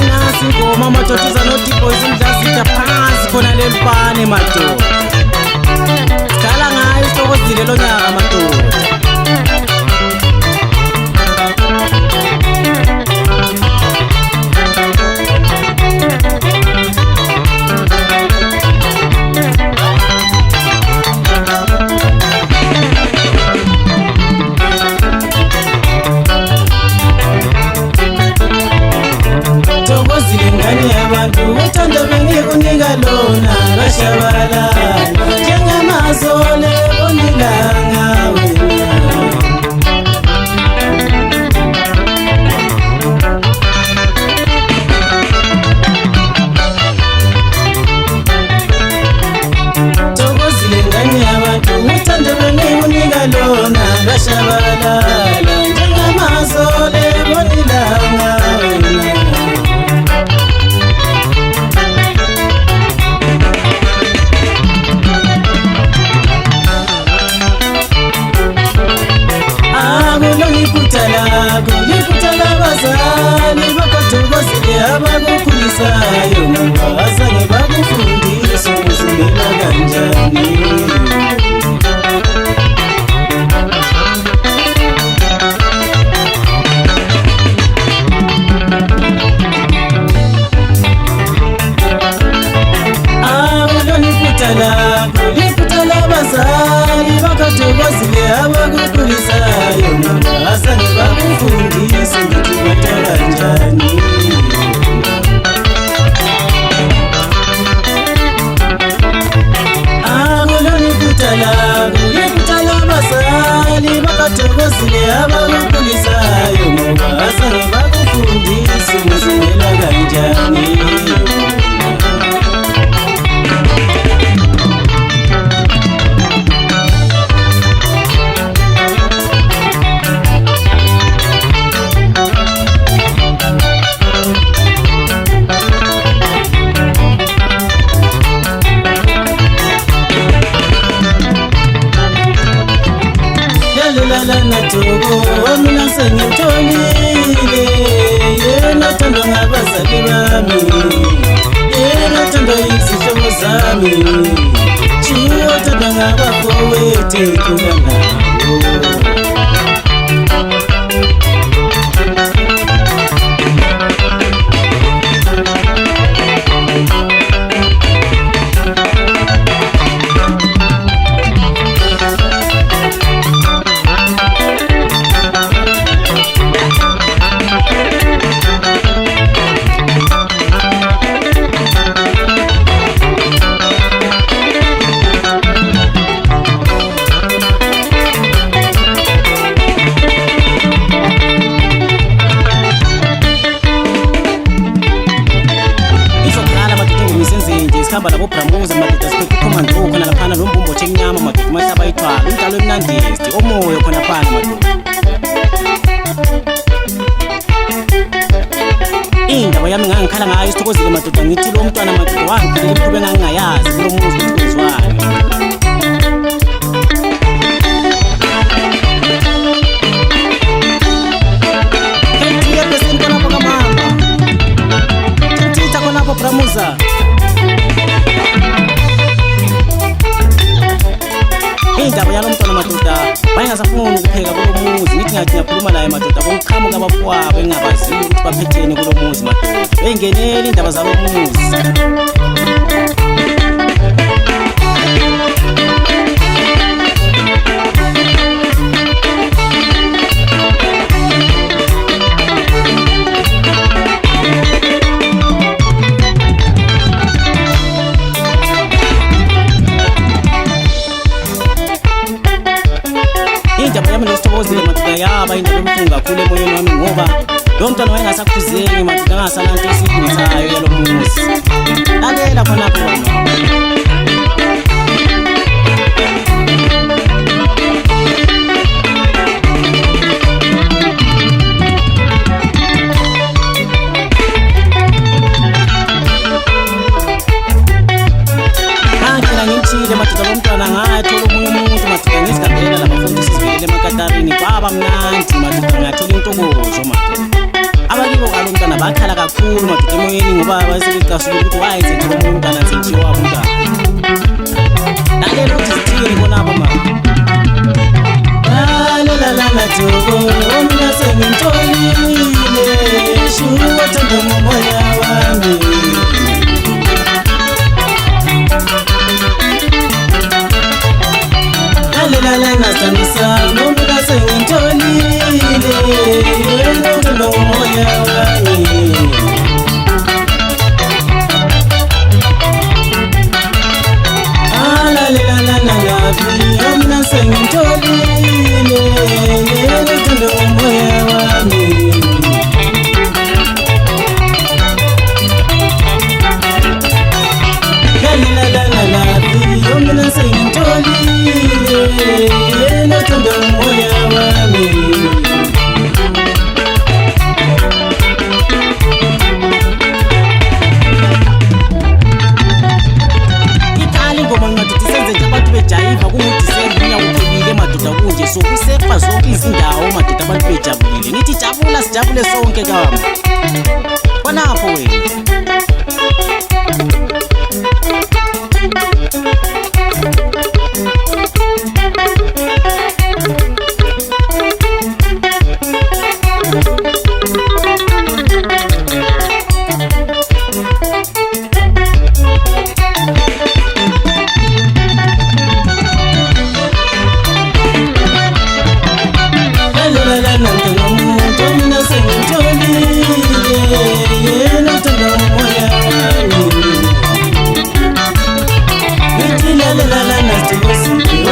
Nasi ngoma madoda nothi poison dasitha phansi khona lempane madoda. Sikhala ngayo isihloko lo nyaka madoda. Uthando bengikunika lona ngashabalala njengamazole bonilanga wena. Thokozile ngane yabantu uthando bengikunika lona ngashabalala njengamazole bonilanga wena. Ngikuthala abazali bakathokozile abakukhulisayo ngazange bakufundisa ukuzimela kanjani. Ngikuthala abazali bakathokozile abakukhulisayo ngazange bakufundisa ukuthi bathola kanjani. Ngikuthala abazali bakathokozile abakukhulisayo ngazange bakufundisa ukuzimela kanjani. Natoko mina sengitholile yena thando ngabazali bami, yena thando izihlobo zami, chiyo thando ngabafowethu khona nawo. Sikhamba labo Bramuza madoda siphethe ukhomando khona laphana lombumbo chenyama madoda mahlaba ithwala umdlalo emnandisi omoyo khona phana madoda. Indaba yami ngangikhala ngayo isithokozile madoda ngithi lo mntwana madoda wangiphilela imikhuba engangingayazi kulo muzi ukuthi kwenziwani. Khethiye bese khona lapho kamama Thitha khona lapho Bramuza. Indaba yalo mntwana madoda bayengasafuni ukupheka kulo muzi ngithi ngathi ngiyakhuluma naye madoda bokuqhamuka abafowabo engabaziyo ukuthi baphetheni kulo muzi madoda bengenela indaba zalo muzi. Indaba yami nosithokozile madoda yaba indaba ebuhlungu kakhulu emoyeni wami ngoba lo mntwana wayengasakhuzeki madoda angasananto esiyilungisayo yalo muzi. Lalela khonapho wena. Ngithile madoda lo mntwana ngaye thola omunye umuntu madoda ngisikambela mnandi madoda ngathola intokozo madoda. Abakibo kalo mntwana bakhala kakhulu madoda emoyeni ngoba basebecasula ukuthi wayenze nje lo mntwana senziwa wabo umntwana. Lalela ukuthi sithini bonabo mama. La jogo omna sengintolile shuwa thanda moya wami. La nasandisa omna sengintolile thanda moya wami. La omna sengintolile thanda moya wami. La omna sengintolile thanda moya wami. Jayiva kunguDisemba unyawuphelile madoda kunje so kusefa zonke izindawo madoda abantu bejabulile. Ngithi jabula sijabule sonke kama. Khonapho wena.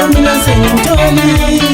La